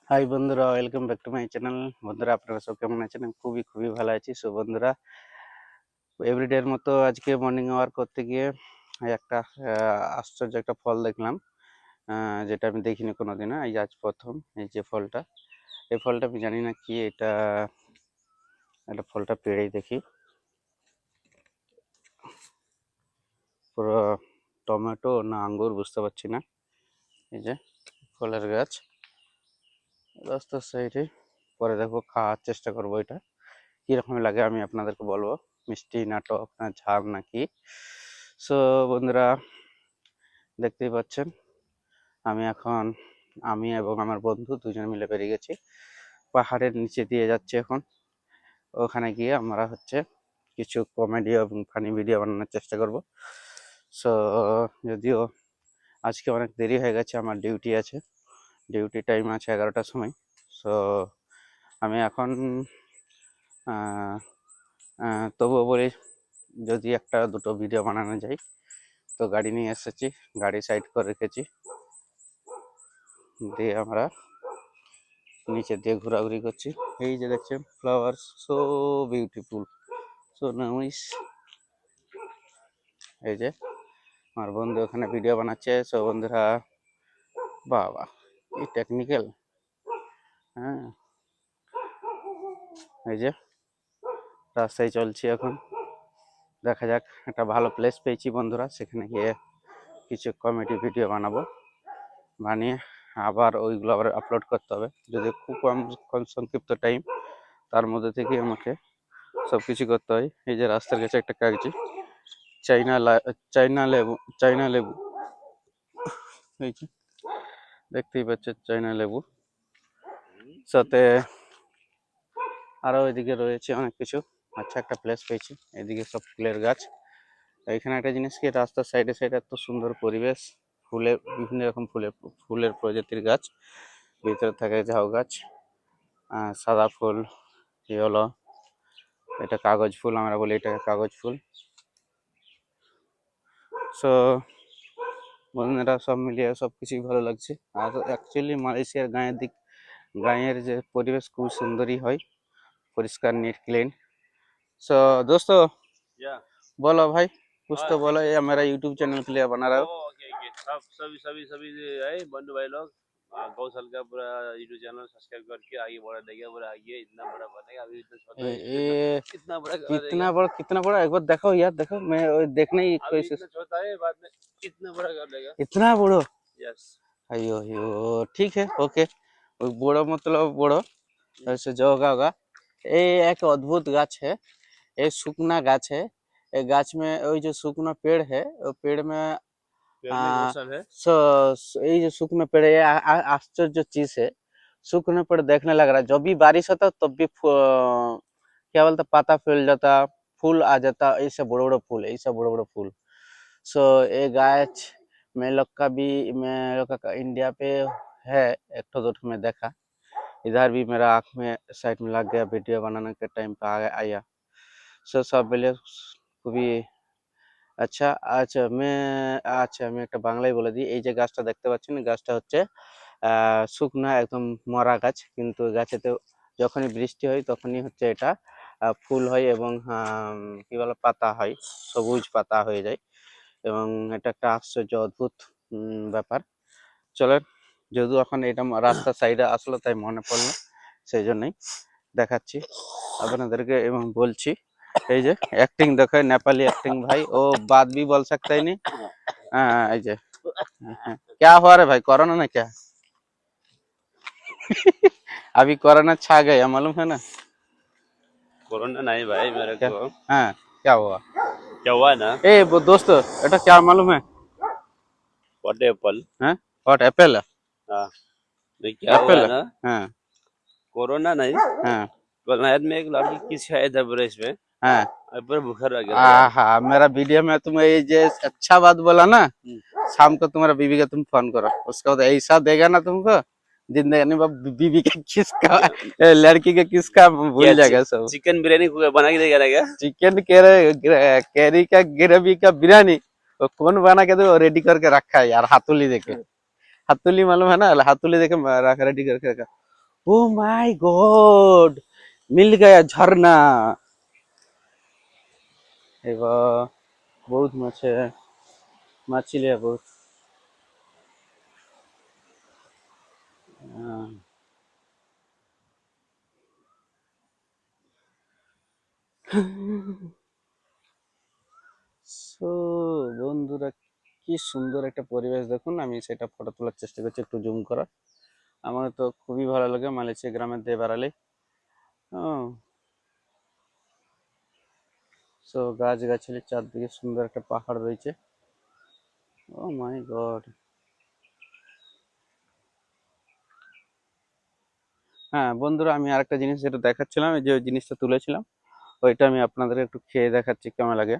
High বন্ধুরা, welcome back to my channel. বন্ধুরা, আপনারা সব কেমন আছেন? আমি খুবই খুবই ভালো আছি। সো বন্ধুরা, এভরিডের মতো আজকে মর্নিং ওয়াক করতে গিয়ে একটা আশ্চর্য একটা ফল দেখলাম, যেটা আমি দেখিনি কোনোদিনও। এই আজ প্রথম এই যে ফলটা, এই ফলটা আমি জানি না কি এটা। এটা ফলটা পেড়েই দেখি। পুরো টমেটো না আঙ্গুর বুঝতে পারছি না। এই যে ফলের গাছ, রাস্তার সাইডে। পরে দেখো, খাওয়ার চেষ্টা করবো। এটা কীরকম লাগে আমি আপনাদেরকে বলবো, মিষ্টি না টক না ঝাল নাকি। সো বন্ধুরা, দেখতেই পাচ্ছেন আমি এবং আমার বন্ধু দুজন মিলে বেরিয়ে গেছি। পাহাড়ের নিচে দিয়ে যাচ্ছি এখন। ওখানে গিয়ে আমরা কিছু কমেডি এবং ফানি ভিডিও বানানোর চেষ্টা করব। সো যদিও আজকে অনেক দেরি হয়ে গেছে, আমার ডিউটি আছে, ডিউটি টাইম আছে 11টার সময়। সো আমি এখন তবুও বলি, যদি একটা দুটো ভিডিও বানানো যায়। তো গাড়ি নিয়ে এসেছি, গাড়ি সাইড করে রেখেছি, দিয়ে আমরা নিচে দিয়ে ঘোরাঘুরি করছি। এই যে দেখছেন flower, so beautiful, so nice. এই যে আমার বন্ধু ওখানে ভিডিও বানাচ্ছে। সো বন্ধুরা, বাবা এই টেকনিক্যাল। হ্যাঁ, এই যে রাস্তায় চলছি এখন। দেখা যাক, একটা ভালো প্লেস পেয়েছি বন্ধুরা, সেখানে গিয়ে কিছু কমেডি ভিডিও বানাবো। বানিয়ে আবার ওইগুলো আবার আপলোড করতে হবে, যদি খুব কম সংক্ষিপ্ত টাইম, তার মধ্যে থেকে আমাকে সব কিছু করতে হয়। এই যে রাস্তার কাছে একটা কাগজি, চাইনা লেবু, চাইনা লেবু, এই যে দেখতেই পাচ্ছেন চাইনা লেবু। সাথে আরও এদিকে রয়েছে অনেক কিছু। আচ্ছা, একটা প্লেস পেয়েছি, এদিকে সব ফুলের গাছ। এখানে একটা জিনিস কি, রাস্তার সাইডে সাইডে এত সুন্দর পরিবেশ, ফুলের বিভিন্ন রকম ফুলের প্রজাতির গাছ। ভিতরে থাকে ঝাউ গাছ, সাদা ফুল, হলো এটা কাগজ ফুল, আমরা বলি এটাকে কাগজ ফুল। সো বন্ধুরা, সব মিলিয়ে সব কিছুই ভালো লাগছে। আর অ্যাকচুয়ালি মালয়েশিয়ার গাঁয়ের যে পরিবেশ খুব সুন্দরই হয়, পরিষ্কার, নিট ক্লিন। सो दोस्तों, बोलो भाई, कुछ तो बोलो। ये मेरा यूट्यूब चैनल के लिए बना रहा हो। ओके ओके, सब सभी सभी सभी है बंधु भाई लोग। गौसल का पूरा यूट्यूब चैनल सब्सक्राइब करके आगे बढ़ा देगा, पूरा आगे इतना बड़ा बनेगा। अभी इतना छोटा है, ये इतना बड़ा करा देगा। कितना बड़ा, एक बार देखो यार, देखो, मैं देखने ही अभी कोशिश। इतना छोटा है, बाद में इतना बड़ा कर देगा। इतना बड़ो? यस। अयो अयो, ठीक है, ओके। बड़ो मतलब बड़ो, ऐसे जो होगा। ये एक अद्भुत गाछ है, ये सूखना गाछ है। ये गाछ में वही जो सूखना पेड़ है, वो पेड़ में पेड़ में मौसम है। ये जो सूखना पेड़ है, आश्चर्य चीज है। सूखने पेड़ देखने लग रहा है, जब भी बारिश होता तब भी क्या बोलते, पाता फैल जाता, फूल आ जाता, ऐसे बड़े बड़े फूल, ऐसे बड़े बड़े फूल। सो ये गाछ मैं लोग का इंडिया पे है, एक तो दो ठो में देखा। इधर भी मेरा आँख में साइड में लग गया, वीडियो बनाने के टाइम पे आया। सो सब मिले খুবই আচ্ছা। আমি একটা বাংলায় বলে দিই। এই যে গাছটা দেখতে পাচ্ছেন, গাছটা শুকনা একদম মরা গাছ, কিন্তু গাছেতে যখনই বৃষ্টি হয় তখনই এটা ফুল হয় এবং কি বলে, পাতা হয়, সবুজ পাতা হয়ে যায়। এবং এটা একটা আশ্চর্য অদ্ভুত ব্যাপার। চলেন, যদিও এখন এটা রাস্তার সাইডে আসলো তাই মনে পড়লো, সেই জন্যই দেখাচ্ছি আপনাদেরকে এবং বলছি। এই যে एक्टिंग देखो, नेपाली एक्टिंग भाई, ओ बात भी बोल सकता है नहीं। এই যে क्या हुआ रे भाई, कोरोना ना क्या? अभी कोरोना छा गया, मालूम है ना? कोरोना नहीं भाई मेरे क्या? को। हाँ, क्या हुआ? क्या हुआ ना? ए वो दोस्त, এটা क्या मालूम है? What Apple. हाँ, व्हाट एप्पल? हाँ, नहीं क्या हुआ एप्पल? ना? हाँ कोरोना नहीं, हाँ नायद में एक लड़की किस है इधर ब्रेस में, हाँ। पर बुखार आ गया था यार। हाँ, मेरा वीडियो में तुम्हें ये जे अच्छा बात बोला ना, शाम को तुम्हारा बीवी का तुम फोन करो, उसका बाद ऐसा देगा ना तुमको, जिंदगी में बीवी का किसका, लड़की का किसका भूल क्या जाएगा सब। चिकन बिरयानी बना के देगा ना क्या? चिकन कैरी का ग्रेवी का बिरयानी, वो कौन बना के दो, रेडी करके रखा है यार, हाथुली देके। हाथुली मालूम है ना, हाथुली देके रेडी करके रखा। ओ माय गॉड, मिल गया झरना। एगो बहुत मछ है, मछली है बहुत। हाँ। সো বন্ধুরা, কি সুন্দর একটা পরিবেশ দেখুন। আমি সেটা ফটো তোলার চেষ্টা করছি, একটু জুম করার। আমার তো খুবই ভালো লাগে মালয়েশিয়া গ্রামের দিয়ে বেড়ালে। সো গাছ গাছালি চারদিকে সুন্দর একটা পাহাড় রয়েছে। ও মাই গড। হ্যাঁ বন্ধুরা, আমি আরেকটা জিনিস যেটা দেখাচ্ছিলাম, এই যে ওই জিনিসটা তুলেছিলাম, ওইটা আমি আপনাদের একটু খেয়ে দেখাচ্ছি কেমন লাগে।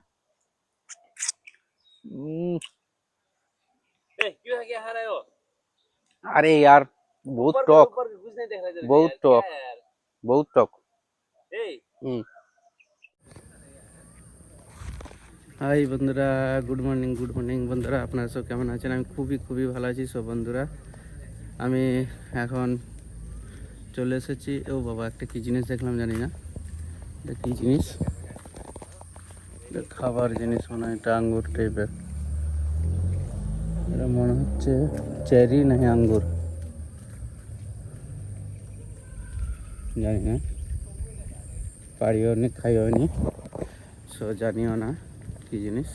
উম, ए क्यों है क्या खा रहे हो? আরে यार, बहुत टॉक, ऊपर का कुछ नहीं देख रहा तेरे को बहुत यार, क्या टॉक, है यार? बहुत टॉक। ए হাই বন্ধুরা, গুড মর্নিং, গুড মর্নিং বন্ধুরা, আপনারা সব কেমন আছেন? আমি খুবই খুবই ভালো আছি সব বন্ধুরা। আমি এখন চলে এসেছি। ও বাবা, একটা কি জিনিস দেখলাম জানি না, এটা কি জিনিস, এটা খাবার জিনিস মনে হয়, এটা আঙ্গুর টাইপের। এটা মনে হচ্ছে চেরি নাকি আঙ্গুর, জানি না, পারিও নি খাইও নি, সো জানিও না কি জিনিস।